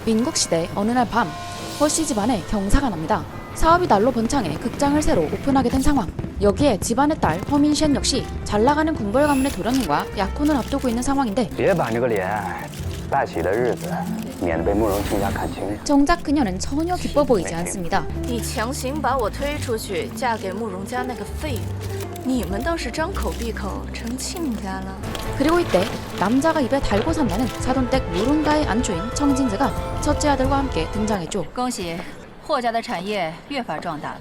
민국시대 어느 날 밤 허씨 집안에 경사가 납니다. 사업이 날로 번창해 극장을 새로 오픈하게 된 상황. 여기에 집안의 딸 허민셴 역시 잘나가는 군벌 가문의 도련님과 약혼을 앞두고 있는 상황인데 别板这个脸，大喜的日子，免得被慕容亲家看清。 정작 그녀는 전혀 기뻐 보이지 않습니다. 你强行把我推出去，嫁给慕容家那个废物，你们倒是张口闭口成亲家了。 그리고 이때 남자가 입에 달고 산다는 사돈댁 무릉가의 안주인 청진즈가 첫째 아들과 함께 등장했죠. 恭喜，霍家的产业越发壮大了。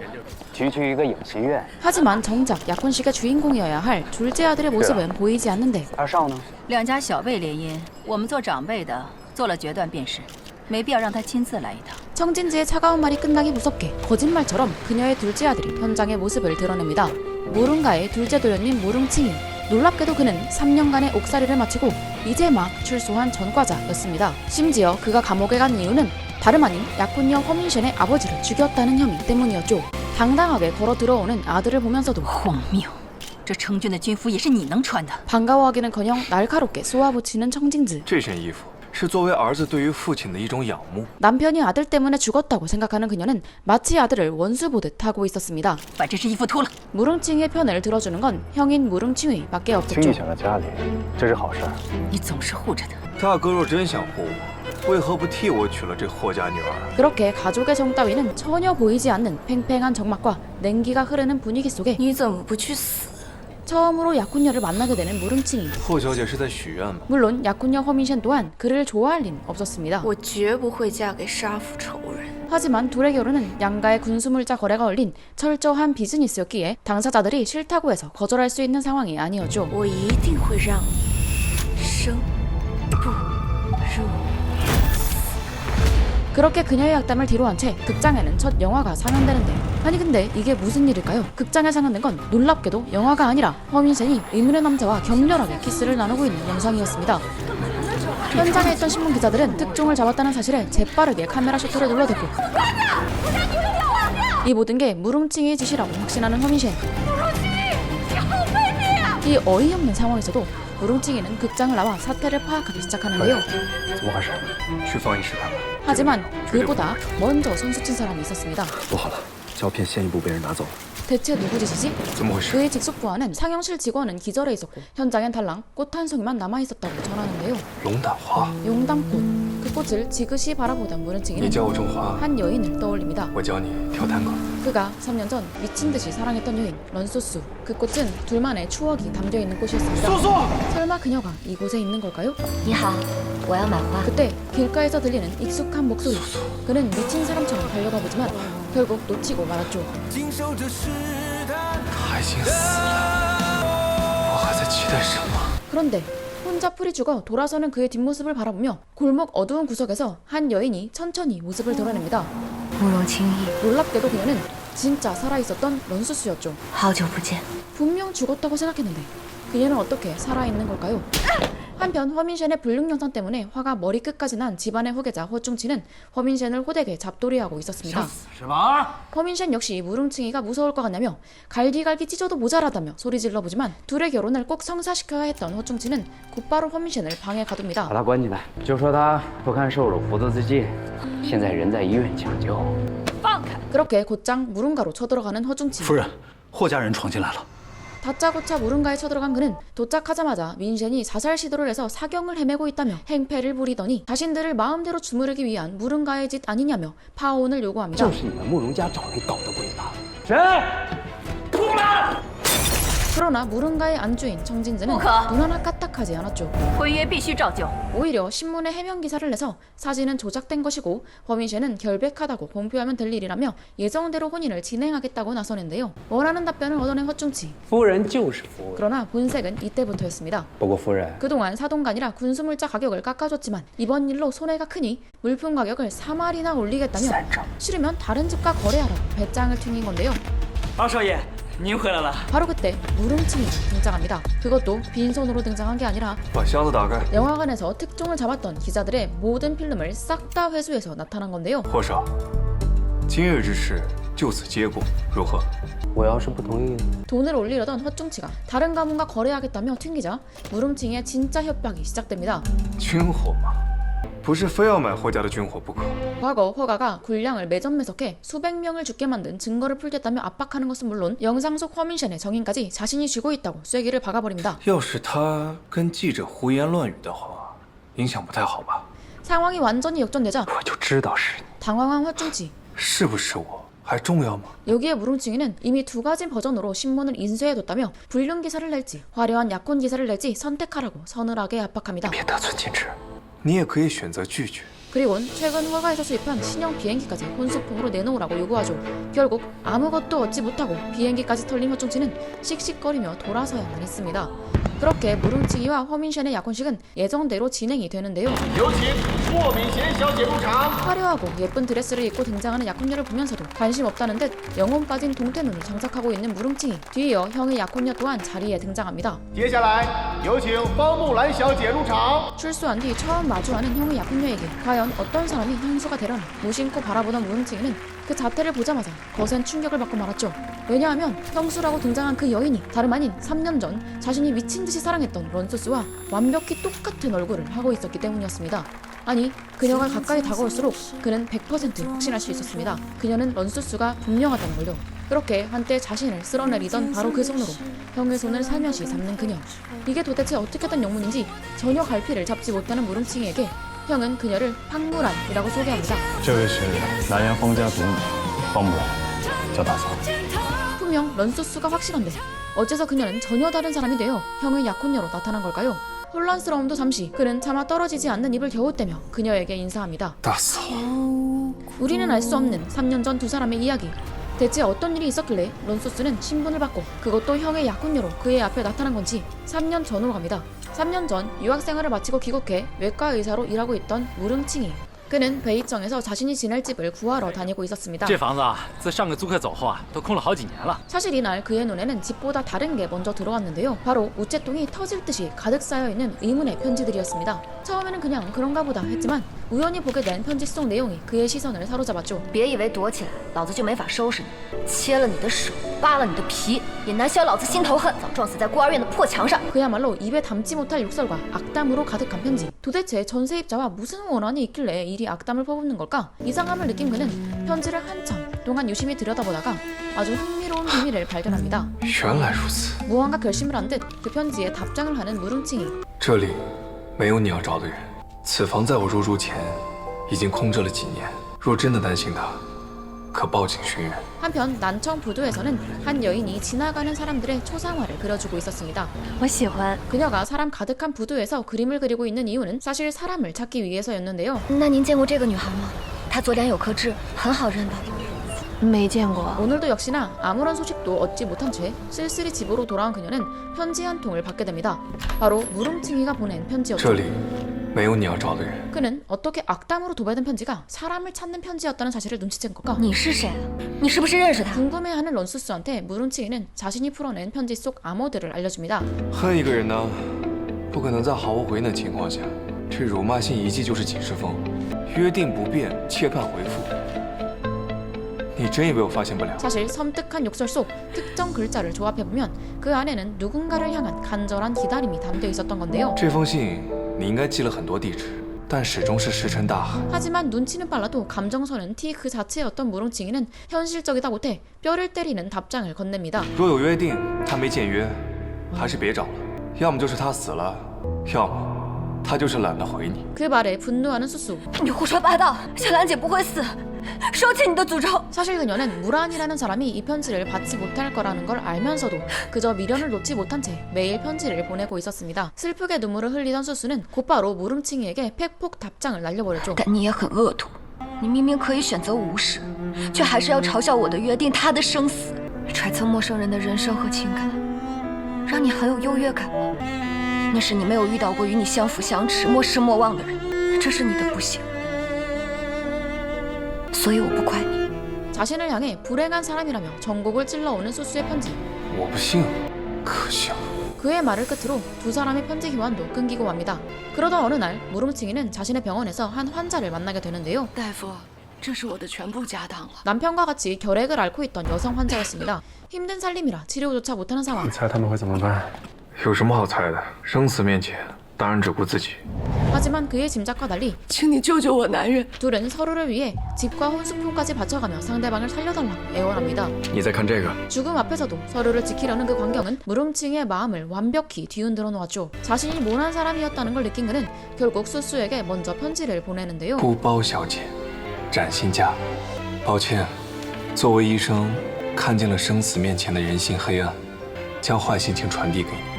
区区一个影戏院， 하지만 정작 약혼식의 주인공이어야 할 둘째 아들의 모습은 보이지 않는데 二少呢？ 两家小辈联姻，我们做长辈的做了决断便是，没必要让他亲自来一趟。 청진즈의 차가운 말이 끝나기 무섭게 거짓말처럼 그녀의 둘째 아들이 현장의 모습을 드러냅니다. 무릉가의 둘째 도련님 무릉칭이. 놀랍게도 그는 3년간의 옥살이를 마치고 이제 막 출소한 전과자였습니다. 심지어 그가 감옥에 간 이유는 다름 아닌 약혼녀 허민셴의 아버지를 죽였다는 혐의 때문이었죠. 당당하게 걸어 들어오는 아들을 보면서도 荒谬！这成军的军服也是你能穿的。 반가워하기는커녕 날카롭게 쏘아붙이는 청진즈. 这身衣服是作为儿子对于父亲的一种仰慕。 남편이 아들 때문에 죽었다고 생각하는 그녀는 마치 아들을 원수 보듯 하고 있었습니다. 把这身衣服脱了。 무릉칭이의 편을 들어주는 건 형인 무릉칭이밖에 轻 없었죠. 易想到家里，这是好事。你总是护着他。大哥若真想护我，为何不替我娶了这霍家女儿？ 그렇게 가족의 정 따위는 전혀 보이지 않는 팽팽한 정막과 냉기가 흐르는 분위기 속에 你怎么不去死？ 처음으로 약혼녀를 만나게 되는 무릉칭이. 霍小姐是在许愿吗？ 물론 약혼녀 허민셴 또한 그를 좋아할 리는 없었습니다. 我绝不会嫁给杀父仇人。 하지만 둘의 결혼은 양가의 군수물자 거래가 걸린 철저한 비즈니스였기에 당사자들이 싫다고 해서 거절할 수 있는 상황이 아니었죠. 我一定会让你生不如。 그렇게 그녀의 약담을 뒤로 한 채 극장에는 첫 영화가 상영되는데, 아니 근데 이게 무슨 일일까요? 극장에 상영된 건 놀랍게도 영화가 아니라 허민셴이 의문의 남자와 격렬하게 키스를 나누고 있는 영상이었습니다. 현장에 있던 신문 기자들은 특종을 잡았다는 사실에 재빠르게 카메라 셔터를 눌러댔고, 이 모든 게 무릉칭이의 짓이라고 확신하는 허민셴. 이 어이없는 상황에서도 무릉칭이는 극장을 나와 사태를 파악하기 시작하는데요. 怎么回事？去放映室看看。 하지만 그보다 먼저 손수친 사람이 있었습니다. 不好了，胶片先一步被人拿走了。 대체 누구 짓이지? 怎么回事？ 그의 직속부하는 상영실 직원은 기절해 있었고 현장엔 달랑 꽃 한 송이만 남아있었다고 전하는데요. 龙胆花， 용담꽃. 그 꽃을 지그시 바라보던 你 무릉칭이는 教我种花， 한 여인을 떠올립니다. 我教你跳探戈。 그가 3년 전 미친 듯이 사랑했던 여인 런소수. 그 꽃은 둘만의 추억이 담겨있는 꽃이었습니다. 설마 그녀가 이곳에 있는 걸까요? 你好，我要买花。 그때 길가에서 들리는 익숙한 목소리. 그는 미친 사람처럼 달려가 보지만 결국 놓치고 말았죠. 他已经死了，我还在期待什么？ 그런데 혼자 풀이 죽어 돌아서는 그의 뒷모습을 바라보며 골목 어두운 구석에서 한 여인이 천천히 모습을 드러냅니다. 慕容轻易， 놀랍게도 그녀는 진짜 살아있었던 런수수였죠. 好久不见。 분명 죽었다고 생각했는데 그녀는 어떻게 살아있는 걸까요? 한편 허민셴의 불륜 영상 때문에 화가 머리끝까지 난 집안의 후계자 허중치는 허민셴을 호되게 잡돌이하고 있었습니다. 허민셴 역시 무릉칭이가 무서울 것 같냐며 갈기갈기 찢어도 모자라다며 소리 질러보지만 둘의 결혼을 꼭 성사시켜야 했던 허중치는 곧바로 허민셴을 방에 가둡니다. 把他关进来，就说他不堪受辱，服毒自尽，现在人在医院抢救。 그렇게 곧장 무릉가로 쳐들어가는 허중치. 夫人，霍家人闯进来了。 다짜고짜 무릉가에 쳐들어간 그는 도착하자마자 민셴이 사살 시도를 해서 사경을 헤매고 있다며 행패를 부리더니 자신들을 마음대로 주무르기 위한 무릉가의 짓 아니냐며 파혼을 요구합니다. 就是你们慕容家找人搞的鬼吧？谁？ 그러나 무릉가의 안주인 청진즈는 뭐 눈 하나 까딱하지 않았죠. 婚约必须照旧。 오히려 신문에 해명 기사를 내서 사진은 조작된 것이고 허민셴은 결백하다고 공표하면 될 일이라며 예정대로 혼인을 진행하겠다고 나서는데요. 원하는 답변을 얻어낸 허중치. 夫人就是夫人。 그러나 본색은 이때부터였습니다. 不过夫人， 그동안 사돈간이라 군수물자 가격을 깎아줬지만 이번 일로 손해가 크니 물품 가격을 3알이나 올리겠다며 싫으면 다른 집과 거래하라고 배짱을 튕긴 건데요. 二少爷，您回来了。 바로 그때 무릉칭이가 등장합니다. 그것도 빈손으로 등장한 게 아니라 把箱子打开。 영화관에서 특종을 잡았던 기자들의 모든 필름을 싹 다 회수해서 나타난 건데요. 霍少，今日之事就此结果，如何？ 我要是不同意， 돈을 올리려던 허중치가 다른 가문과 거래하겠다며 튕기자 무릉칭이의 진짜 협박이 시작됩니다. 军火嘛，不是非要买霍家的军火不可。 과거 허가가 군량을 매점매석해 수백 명을 죽게 만든 증거를 풀겠다며 압박하는 것은 물론 영상 속 허민션의 정인까지 자신이 쥐고 있다고 쐐기를 박아버립니다. 要是他跟记者胡言乱语的话，影响不太好吧？ 상황이 완전히 역전되자 我就知道是你， 당황한 허중치. 是不是我还重要吗？ 여기에 무릉칭이는 이미 두 가지 버전으로 신문을 인쇄해뒀다며 불륜 기사를 낼지 화려한 약혼 기사를 낼지 선택하라고 서늘하게 압박합니다. 别得寸进尺，你也可以选择拒绝。 그리곤 최근 허가에서 수입한 신형 비행기까지 혼수품으로 내놓으라고 요구하죠. 결국 아무것도 얻지 못하고 비행기까지 털린 허중치는 씩씩거리며 돌아서야만 했습니다. 그렇게 무릉칭이와 허민션의 약혼식은 예정대로 진행이 되는데요. 화려하고 예쁜 드레스를 입고 등장하는 약혼녀를 보면서도 관심 없다는 듯 영혼 빠진 동태눈을 장착하고 있는 무릉칭이 뒤이어 형의 약혼녀 또한 자리에 등장합니다. 출소한 뒤 처음 마주하는 형의 약혼녀에게 과연 어떤 사람이 현수가 되려나 무심코 바라보던 무릉칭이는 그 자태를 보자마자 거센 충격을 받고 말았죠. 왜냐하면 형수라고 등장한 그 여인이 다름 아닌 3년 전 자신이 미친듯이 사랑했던 런소스와 완벽히 똑같은 얼굴을 하고 있었기 때문이었습니다. 아니, 그녀가 가까이 다가올수록 그는 100% 확신할 수 있었습니다. 그녀는 런소스가 분명하다는 걸요. 그렇게 한때 자신을 쓸어내리던 바로 그 손으로 형의 손을 살며시 잡는 그녀. 이게 도대체 어떻게 된 영문인지 전혀 갈피를 잡지 못하는 무릉칭이에게 형은 그녀를 황무란이라고 소개합니다. 这位是南阳方家独女方木兰，叫大嫂。 분명 런소스가 확실한데 어째서 그녀는 전혀 다른 사람이 되어 형의 약혼녀로 나타난 걸까요? 혼란스러움도 잠시 그는 차마 떨어지지 않는 입을 겨웃대며 그녀에게 인사합니다. 大嫂， 우리는 알 수 없는 3년 전 두 사람의 이야기. 대체 어떤 일이 있었길래 런소스는 신분을 받고 그것도 형의 약혼녀로 그의 앞에 나타난 건지 3년 전으로 갑니다. 3년 전 유학생활을 마치고 귀국해 외과 의사로 일하고 있던 무릉칭이. 그는 베이정에서 자신이 지낼 집을 구하러 다니고 있었습니다. 这房子啊，自上个租客走后啊，都空了好几年了。 사실 이날 그의 눈에는 집보다 다른 게 먼저 들어왔는데요. 바로 우체통이 터질 듯이 가득 쌓여있는 의문의 편지들이었습니다. 처음에는 그냥 그런가 보다 했지만 우연히 보게 된 편지 속 내용이 그의 시선을 사로잡았죠. 别以为躲起来，老子就没法收拾你，切了你的手，扒了你的皮，也难消老子心头恨。早撞死在孤儿院的破墙上。 그야말로 입에 담지 못할 욕설과 악담으로 가득한 편지. 도대체 전세입자와 무슨 원한이 있길래 이리 악담을 퍼붓는 걸까? 이상함을 느낀 그는 편지를 한참 동안 유심히 들여다보다가 아주 흥미로운 비밀을 발견합니다. 原来如此。 무언가 결심을 한 듯 그 편지에 답장을 하는 무릉칭이. 这里没有你要找的人，此房在我入住前已经空着了几年。若真的担心他，可报警寻人。 한편 난청 부두에서는 한 여인이 지나가는 사람들의 초상화를 그려주고 있었습니다. 我喜欢。 그녀가 사람 가득한 부두에서 그림을 그리고 있는 이유는 사실 사람을 찾기 위해서였는데요. 那您见过这个女孩吗？她左脸有颗痣，很好认的。没见过。 오늘도 역시나 아무런 소식도 얻지 못한 채 쓸쓸히 집으로 돌아온 그녀는 편지 한 통을 받게 됩니다. 바로 무릉칭이가 보낸 편지였죠. 这里没有你要找的人。 그는 어떻게 악담으로 도배된 편지가 사람을 찾는 편지였다는 사실을 눈치챈 걸까? 你是谁？你是不是认识她？ 궁금해하는 런수스한테 무릉칭이는 자신이 풀어낸 편지 속 암호들을 알려줍니다. 恨一个人呢，不可能在毫无回应的情况下，这辱骂性一记就是几十封，约定不变，切盼回复。你真以为我发现不了？ 사실 섬뜩한 욕설 속 특정 글자를 조합해보면 그 안에는 누군가를 향한 간절한 기다림이 담겨 있었던 건데요. 这封信你应该寄了很多地址，但始终是石沉大海。 하지만 눈치는 빨라도 감정선은 티 그 자체였던 무릉칭이는 현실적이다 못해 뼈를 때리는 답장을 건넵니다. 若有约定，他没见约，还是别找了。要么就是他死了，要么他就是懒得回你。 그 말에 분노하는 수수. 你胡说八道，小兰姐不会死，收起你的诅咒。 사실 그녀는 무란이라는 사람이 이 편지를 받지 못할 거라는 걸 알면서도 그저 미련을 놓지 못한 채 매일 편지를 보내고 있었습니다. 슬프게 눈물을 흘리던 수수는 곧바로 무릉칭이에게 팩폭 답장을 날려버렸죠. 但你也很恶毒，你明明可以选择无视，却还是要嘲笑我的约定，他的生死，揣测陌生人的人生和情感，让你很有优越感吗？那是你没有遇到过与你相扶相持、莫失莫忘的人，这是你的不幸，所以我不怪你。 자신을 향해 불행한 사람이라며 전곡을 찔러오는 수수의 편지. 我不信，可笑。 그의 말을 끝으로 두 사람의 편지 교환도 끊기고 맙니다. 그러던 어느 날 무릉칭이는 자신의 병원에서 한 환자를 만나게 되는데요. 大夫，这是我的全部家当了。 남편과 같이 결핵을 앓고 있던 여성 환자였습니다. 힘든 살림이라 치료조차 못하는 상황. 你猜他们会怎么办？有什么好猜的？生死面前，当然只顾自己。 하지만 그의 짐작과 달리 请你救救我男人。 둘은 서로를 위해 집과 혼수품까지 바쳐가며 상대방을 살려달라고 애원합니다. 你再看这个， 죽음 앞에서도 서로를 지키려는 그 광경은 무름칭의 마음을 완벽히 뒤흔들어 놓았죠. 자신이 모난 사람이었다는 걸 느낀 그는 결국 수수에게 먼저 편지를 보내는데요. 不包小姐，展新家，抱歉，作为医生，看见了生死面前的人性黑暗，将坏心情传递给你。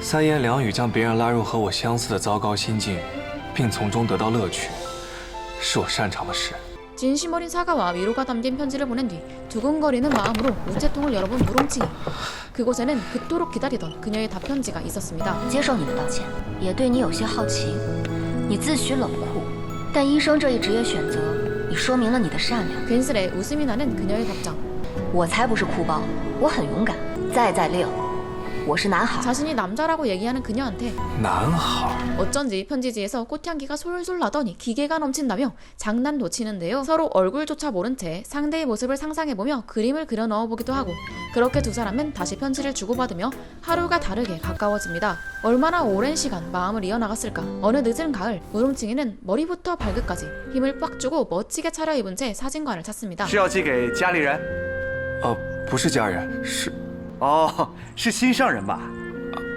三言两语将别人拉入和我相似的糟糕心境，并从中得到乐趣，是我擅长的事。 진심 어린 사과와 위로가 담긴 편지를 보낸 뒤 두근거리는 마음으로 우체통을 열어본 무름칭이. 그곳에는 그토록 기다리던 그녀의 답편지가 있었습니다. 接受你的道歉，也对你有些好奇。你自诩冷酷，但医生这一职业选择，你说明了你的善良。 괜스레 웃음이 나는 그녀의 답장. 我才不是哭包，我很勇敢。在令，我是男孩。 자신이 남자라고 얘기하는 그녀한테 男孩， 어쩐지 편지지에서 꽃향기가 솔솔 나더니 기계가 넘친다며 장난도 치는데요. 서로 얼굴조차 모른 채 상대의 모습을 상상해보며 그림을 그려 넣어보기도 하고 그렇게 두 사람은 다시 편지를 주고받으며 하루가 다르게 가까워집니다. 얼마나 오랜 시간 마음을 이어나갔을까. 어느 늦은 가을 무름칭이는 머리부터 발끝까지 힘을 빡 주고 멋지게 차려입은 채 사진관을 찾습니다. 是要寄给家里人？不是家人，是哦，是心上人吧？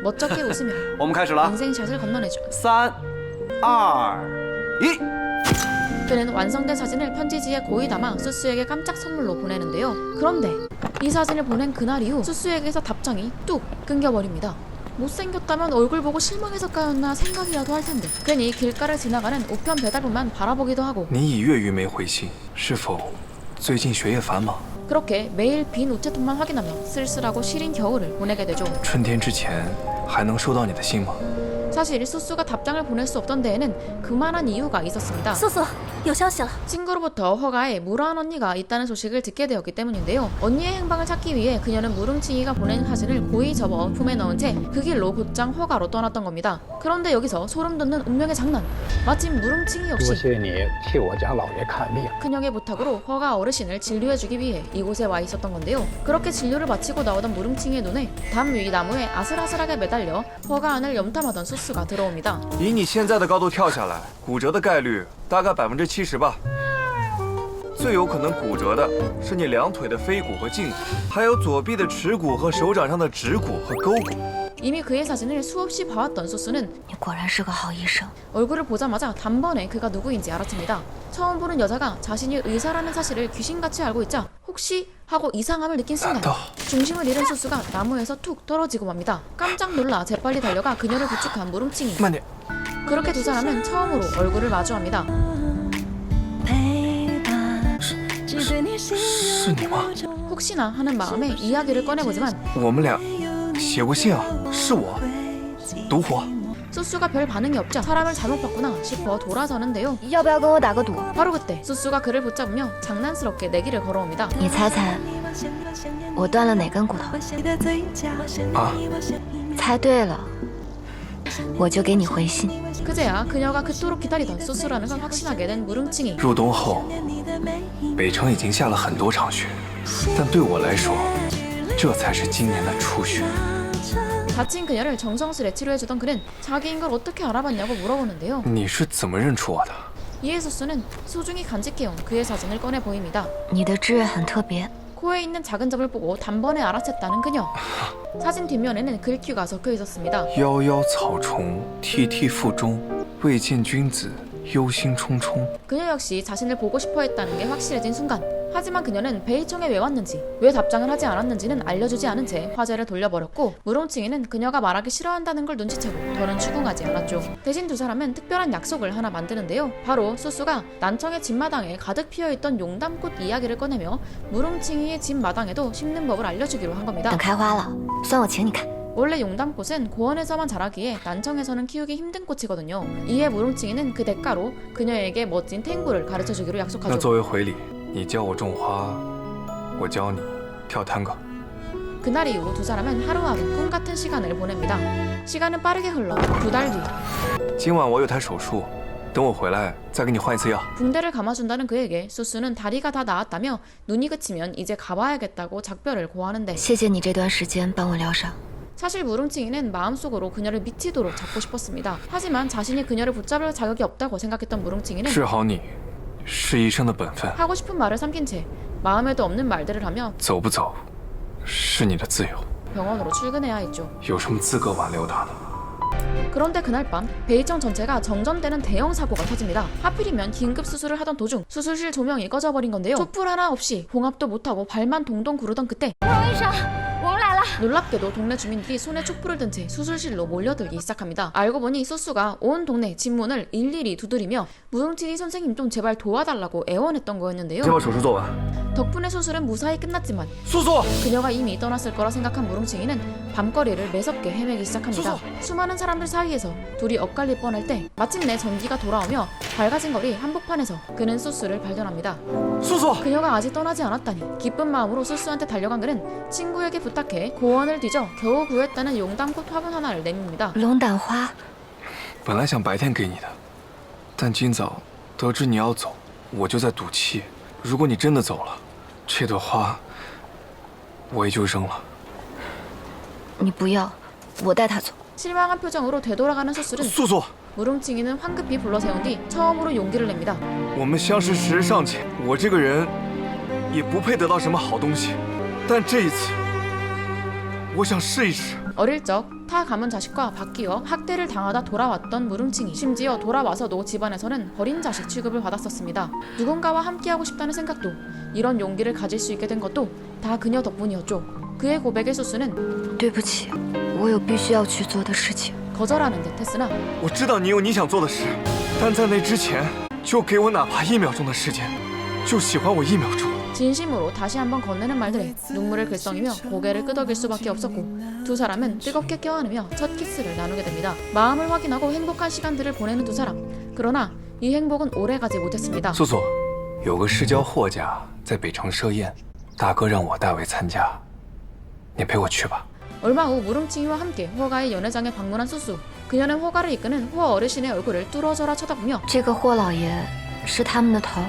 멋쩍게 웃으며 我们开始了， 인생샷을 건너내죠. 3、2、1。 그는 완성된 사진을 편지지에 고이 담아 수수에게 깜짝 선물로 보내는데요. 그런데 이 사진을 보낸 그날 이후 수수에게서 답장이 뚝 끊겨버립니다. 못생겼다면 얼굴 보고 실망해서 까였나 생각이라도 할 텐데 괜히 길가를 지나가는 우편 배달부만 바라보기도 하고 你已月余没回信，是否最近学业繁忙？ 그렇게 매일 빈 우체통만 확인하며 쓸쓸하고 시린 겨울을 보내게 되죠. 春天之前还能收到你的信吗？ 사실 수수가 답장을 보낼 수 없던 데에는 그만한 이유가 있었습니다. 素素，有消息了。 친구로부터 허가에 무라한 언니가 있다는 소식을 듣게 되었기 때문인데요. 언니의 행방을 찾기 위해 그녀는 무름칭이가 보낸 사진을 고이 접어 품에 넣은 채 그 길로 곧장 허가로 떠났던 겁니다. 그런데 여기서 소름 돋는 운명의 장난. 마침 무름칭이 多 역시 谢你替我家老爷看病。 큰형의 부탁으로 허가 어르신을 진료해주기 위해 이곳에 와 있었던 건데요. 그렇게 진료를 마치고 나오던 무름칭의 눈에 담 위 나무에 아슬아슬하게 매달려 허가 안을 염탐하던 수수가 들어옵니다. 以你现在的高度跳下来，骨折的概率大概70%吧。最有可能骨折的是你两腿的腓骨和胫骨，还有左臂的耻骨和手掌上的指骨和沟骨。 이미 그의 사진을 수없이 봐왔던 수수는 你果然是个好医生。 얼굴을 보자마자 단번에 그가 누구인지 알아챕니다. 처음 보는 여자가 자신이 의사라는 사실을 귀신같이 알고 있자 혹시 하고 이상함을 느낀 순간 중심을 잃은 수수가 나무에서 툭 떨어지고 맙니다. 깜짝 놀라 재빨리 달려가 그녀를 부축한 무름칭이. 慢点， 그렇게 두 사람은 처음으로 얼굴을 마주합니다. 是你吗？ 혹시나 하는 마음에 이야기를 꺼내보지만 我们俩写过信啊，是我，独活。 수수가 별 반응이 없자 사람을 잘못 봤구나 싶어 돌아서는데요. 要不要跟我打个赌？ 바로 그때 수수가 그를 붙잡으며 장난스럽게 내기를 걸어옵니다. 你猜猜，我断了哪根骨头？啊，猜对了，我就给你回信。 그제야 그녀가 그토록 기다리던 수수라는 걸 확신하게 된 무름칭이. 入冬后，北城已经下了很多场雪，但对我来说，这才是今年的初雪。 다친 그녀를 정성스레 치료해주던 그는 자기인 걸 어떻게 알아봤냐고 물어보는데요. 你是怎么认出我的？ 이에 수수는 소중히 간직해온 그의 사진을 꺼내 보입니다. 你的痣很特别， 코에 있는 작은 점을 보고 단번에 알아챘다는 그녀. 사진 뒷면에는 글귀가 적혀 있었습니다. 夭夭草虫，涕涕腹中，未见君子，忧心忡忡。 그녀 역시 자신을 보고 싶어 했다는 게 확실해진 순간. 하지만 그녀는 베이청에 왜 왔는지, 왜 답장을 하지 않았는지는 알려주지 않은 채 화제를 돌려버렸고 무름칭이는 그녀가 말하기 싫어한다는 걸 눈치채고 더는 추궁하지 않았죠. 대신 두 사람은 특별한 약속을 하나 만드는데요. 바로 수수가 난청의 집마당에 가득 피어있던 용담꽃 이야기를 꺼내며 무름칭이의 집마당에도 심는 법을 알려주기로 한 겁니다. 等开花了，算我请你看。 원래 용담꽃은 고원에서만 자라기에 난청에서는 키우기 힘든 꽃이거든요. 이에 무름칭이는 그 대가로 그녀에게 멋진 탱고를 가르쳐주기로 那 약속하죠. 作为回礼，你教我种花，我教你跳探戈。 그날 이후 두 사람은 하루하루 꿈 같은 시간을 보냅니다. 시간은 빠르게 흘러 2달 뒤. 今晚我有台手术，等我回来再给你换一次药。 붕대를 감아준다는 그에게 수수는 다리가 다 나았다며 눈이 그치면 이제 가봐야겠다고 작별을 고하는데 谢谢你这段时间帮我疗伤。 사실 무릉칭이는 마음속으로 그녀를 미치도록 잡고 싶었습니다. 하지만 자신이 그녀를 붙잡을 자격이 없다고 생각했던 무릉칭이는 治好你是医生的本分， 하고 싶은 말을 삼킨 채 마음에도 없는 말들을 하며 走不走是你的自由， 병원으로 출근해야 했죠. 有什么资格挽留他呢？ 그런데 그날 밤 베이청 전체가 정전되는 대형 사고가 터집니다. 하필이면 긴급 수술을 하던 도중 수술실 조명이 꺼져버린 건데요. 촛불 하나 없이 봉합도 못하고 발만 동동 구르던 그때 놀랍게도 동네 주민들이 손에 촛불을 든 채 수술실로 몰려들기 시작합니다. 알고 보니 수수가 온 동네 집 문을 일일이 두드리며 무릉칭이 선생님 좀 제발 도와달라고 애원했던 거였는데요. 先把手术做完。 덕분에 수술은 무사히 끝났지만 素素， 그녀가 이미 떠났을 거라 생각한 무릉칭이는 밤거리를 매섭게 헤매기 시작합니다. 수많은 사람들 사이에서 둘이 엇갈릴 뻔할 때 마침내 전기가 돌아오며 밝아진 거리 한복판에서 그는 수수를 발견합니다. 素素， 그녀가 아직 떠나지 않았다니 기쁜 마음으로 수수한테 달려간 그는 친구에게 부탁해 고원을 뒤져 겨우 구했다는 용담꽃 화분 하나를 내밉니다. 龙胆花，本来想白天给你的，但今早得知你要走，我就在赌气。如果你真的走了，这朵花我也就扔了。你不要，我带他走。 실망한 표정으로 되돌아가는 수술은 素素， 무릉칭이는 황급히 불러 세운 뒤 처음으로 용기를 냅니다. 我们相识10日尚浅，我这个人也不配得到什么好东西，但这一次，我想试一试。 어릴 적 타 가문 자식과 바뀌어 학대를 당하다 돌아왔던 무릉칭이 심지어 돌아와서도 집안에서는 버린 자식 취급을 받았었습니다. 누군가와 함께하고 싶다는 생각도 이런 용기를 가질 수 있게 된 것도 다 그녀 덕분이었죠. 그의 고백에 수수는 对不起，我有必须要去做的事情。 거절하는 듯 했으나 我知道你有你想做的事，但在那之前，就给我哪怕1秒钟的时间，就喜欢我1秒钟。 진심으로 다시 한번 건네는 말들에 눈물을 글썽이며 고개를 끄덕일 수밖에 없었고 두 사람은 뜨겁게 껴안으며 첫 키스를 나누게 됩니다. 마음을 확인하고 행복한 시간들을 보내는 두 사람. 그러나 이 행복은 오래가지 못했습니다. 素素，有个世交霍家在北城设宴，大哥让我代为参加，你陪我去吧。 얼마 후 무릉칭이와 함께 허가의 연회장에 방문한 수수. 그녀는 허가를 이끄는 허 어르신의 얼굴을 뚫어져라 쳐다보며 这个霍老爷是他们的头。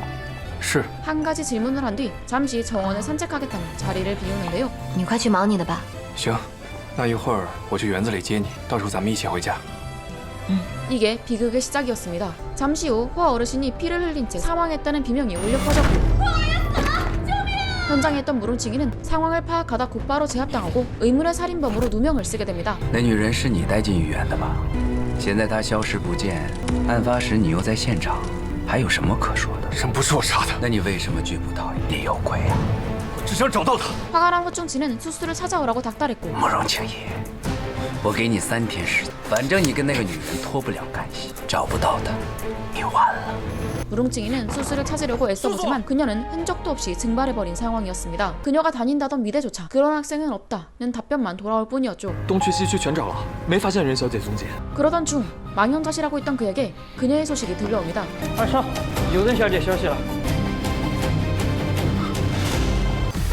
是， 한 가지 질문을 한 뒤 잠시 정원을 산책하겠다며 자리를 비우는데요. 你快去忙你的吧。行，那一会儿我去园子里接你，到时候咱们一起回家。 이게 비극의 시작이었습니다. 잠시 후 허 어르신이 피를 흘린 채 사망했다는 비명이 울려 퍼졌고 현장에 있던 무릉칭이는 상황을 파악하다 곧바로 제압당하고 의문의 살인범으로 누명을 쓰게 됩니다. 那女人是你带进医院的吧？现在她消失不见，案发时你又在现场，还有什么可说的？人不是我杀的，那你为什么拒不逃？你有鬼啊！只想找到他。 화가 난 호충치는 수수를 찾아오라고 닥달했고 慕容青衣，我给你3天时间，反正你跟那个女人脱不了干系，找不到她，你完了。 무릉칭이는 수수를 찾으려고 애써보지만 그녀는 흔적도 없이 증발해버린 상황이었습니다. 그녀가 다닌다던 미대조차 그런 학생은 없다는 답변만 돌아올 뿐이었죠. 东区西区全找了，没发现任小姐踪迹。 그러던 중 망연자실하고 있던 그에게 그녀의 소식이 들려옵니다. 二少，有任小姐消息了。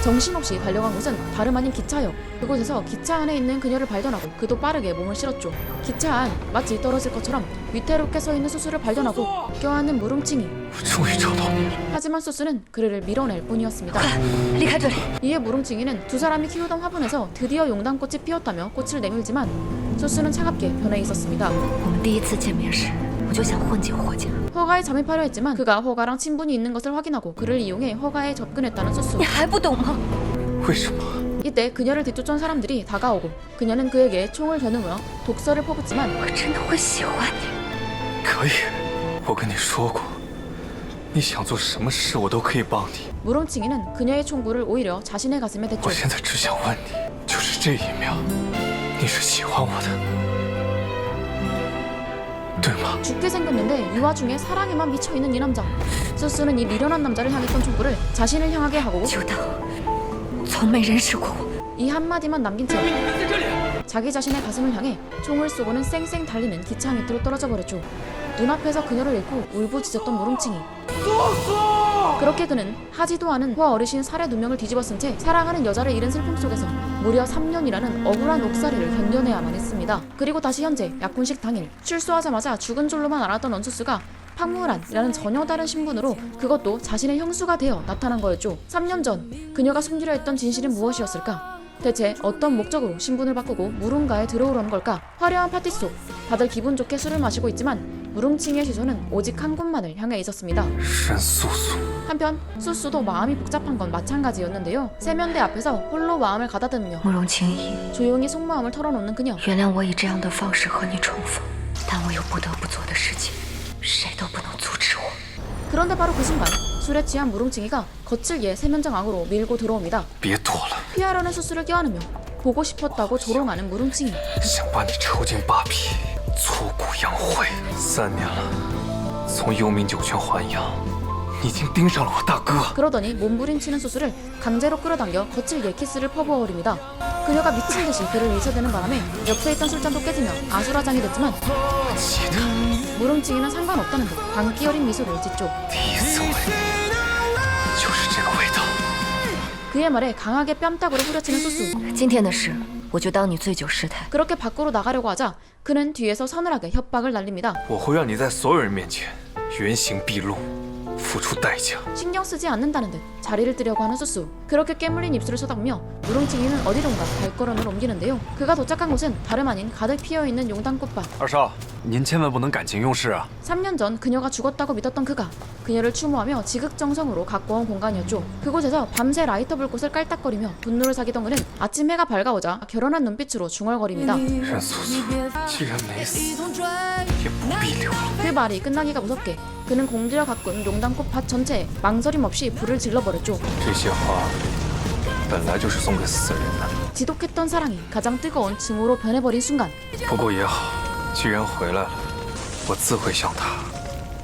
정신없이 달려간 곳은 다름 아닌 기차역. 그곳에서 기차 안에 있는 그녀를 발견하고 그도 빠르게 몸을 실었죠. 기차 안 마치 떨어질 것처럼 위태롭게 서 있는 수수를 발견하고 껴안는 무릉칭이. 我终于找到你了。 하지만 수수는 그를 밀어낼 뿐이었습니다. 离开这里。 이에 무릉칭이는 두 사람이 키우던 화분에서 드디어 용담꽃이 피었다며 꽃을 내밀지만 수수는 차갑게 변해 있었습니다. 我们第一次见面时，我就想混进霍家。 허가에 잠입하려 했지만 그가 허가랑 친분이 있는 것을 확인하고 그를 이용해 허가에 접근했다는 수수. 你还不懂吗？为什么？ 이때 그녀를 뒤쫓던 사람들이 다가오고 그녀는 그에게 총을 겨누며 독서를 퍼붓지만 我真的会喜欢你。可以，我跟你说过，你想做什么事我都可以帮你。 무릉칭이는 그녀의 총구를 오히려 자신의 가슴에 대죠. 我现在只想问你，就是这1秒，你是喜欢我的，对吗？ 죽게 생겼는데 이 와중에 사랑에만 미쳐있는 이 남자. 수수는 이 미련한 남자를 향했던 총구를 자신을 향하게 하고 就当从没认识过我。 이 한마디만 남긴 채 자기 자신의 가슴을 향해 총을 쏘고는 쌩쌩 달리는 기차 밑으로 떨어져 버렸죠. 눈앞에서 그녀를 잃고 울부짖었던 무릉칭이. 그렇게 그는 하지도 않은 허 어르신 살해 누명을 뒤집어 쓴 채 사랑하는 여자를 잃은 슬픔 속에서 무려 3년이라는 억울한 옥살이를 견뎌내야만 했습니다. 그리고 다시 현재 약혼식 당일 출소하자마자 죽은 줄로만 알았던 원수스가 황무란이라는 전혀 다른 신분으로 그것도 자신의 형수가 되어 나타난 거였죠. 3년 전 그녀가 숨기려 했던 진실은 무엇이었을까? 대체 어떤 목적으로 신분을 바꾸고 무릉가에 들어오려는 걸까? 화려한 파티 속 다들 기분 좋게 술을 마시고 있지만 무릉칭의 시선은 오직 한 곳만을 향해 있었습니다. 沈素素， 한편 수수도 마음이 복잡한 건 마찬가지였는데요. 세면대 앞에서 홀로 마음을 가다듬으며 慕容青衣， 조용히 속마음을 털어놓는 그녀. 原谅我以这样的方式和你重逢，但我有不得不做的事情，谁都不能阻止我。 그런데 바로 그 순간 술에 취한 무릉칭이가 거칠게 세면장 안으로 밀고 들어옵니다. 别躲了， 피하려는 수수를 껴안으며 보고 싶었다고 조롱하는 무릉칭이. 想把你抽进扒皮，挫骨扬灰。3年了，从幽冥九泉还阳，你已经盯上了我大哥。 그러더니 몸부림치는 수수를 강제로 끌어당겨 거칠게 키스를 퍼부어버립니다. 그녀가 미친 듯이 그를 밀쳐대는 바람에 옆에 있던 술잔도 깨지며 아수라장이 됐지만 记得 무릉칭이는 상관없다는 듯 광기 어린 미소를 짓죠. 第一次吻你，就是这个味道。 그의 말에 강하게 뺨따구를 후려치는 수수. 今天的事，我就当你醉酒失态。 그렇게 밖으로 나가려고 하자 그는 뒤에서 서늘하게 협박을 날립니다. 我会让你在所有人面前原形毕露，付出代价。 신경 쓰지 않는다는 듯 자리를 뜨려고 하는 수수. 그렇게 깨물린 입술을 쳐다보며 무릉칭이는 어디론가 발걸음을 옮기는데요. 그가 도착한 곳은 다름 아닌 가득 피어있는 용당꽃밭. 二少，您千万不能感情用事啊！ 3년 전 그녀가 죽었다고 믿었던 그가 그녀를 추모하며 지극정성으로 갖고 온 공간이었죠. 그곳에서 밤새 라이터 불꽃을 깔딱거리며 분노를 사기던 그는 아침 해가 밝아오자 결연한 눈빛으로 중얼거립니다. 任素素，既然没死，也不必留了。 그 말이 끝나기가 무섭게 그는 공들여 가꾼 용당꽃 밭 전체에 망설임 없이 불을 질러버렸죠. 这些花本来就是送给死人的。 지독했던 사랑이 가장 뜨거운 증오로 변해버린 순간 不过也好，既然回来了，我自会向他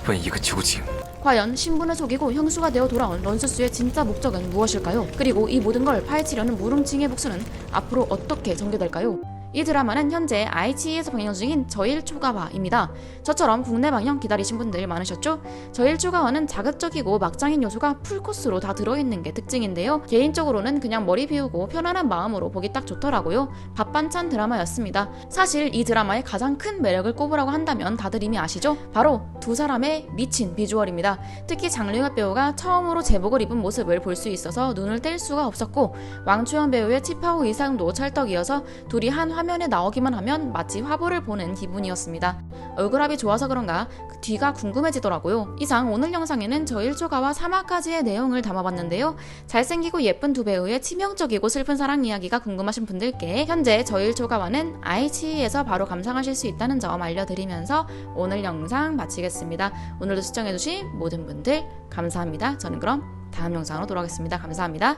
问一个究竟。 과연 신분을 속이고 형수가 되어 돌아온 런수스의 진짜 목적은 무엇일까요? 그리고 이 모든 걸 파헤치려는 무릉칭의 복수는 앞으로 어떻게 전개될까요? 이 드라마는 현재 IC에서 방영 중인 저일초가화입니다. 저처럼 국내 방영 기다리신 분들 많으셨죠? 저일초가화는 자극적이고 막장인 요소가 풀코스로 다 들어있는 게 특징인데요. 개인적으로는 그냥 머리 비우고 편안한 마음으로 보기 딱 좋더라고요. 밥반찬 드라마였습니다. 사실 이 드라마의 가장 큰 매력을 꼽으라고 한다면 다들 이미 아시죠? 바로 두 사람의 미친 비주얼입니다. 특히 장르혁 배우가 처음으로 제복을 입은 모습을 볼 수 있어서 눈을 뗄 수가 없었고 왕초연 배우의 치파오 의상도 찰떡이어서 둘이 한 화면에 나오기만 하면 마치 화보를 보는 기분이었습니다. 얼굴합이 좋아서 그런가 그 뒤가 궁금해지더라고요. 이상 오늘 영상에는 저일초가와 3화까지의 내용을 담아봤는데요. 잘생기고 예쁜 두 배우의 치명적이고 슬픈 사랑 이야기가 궁금하신 분들께 현재 저일초가와는 아이치에서 바로 감상하실 수 있다는 점 알려드리면서 오늘 영상 마치겠습니다. 오늘도 시청해주신 모든 분들 감사합니다. 저는 그럼 다음 영상으로 돌아오겠습니다. 감사합니다.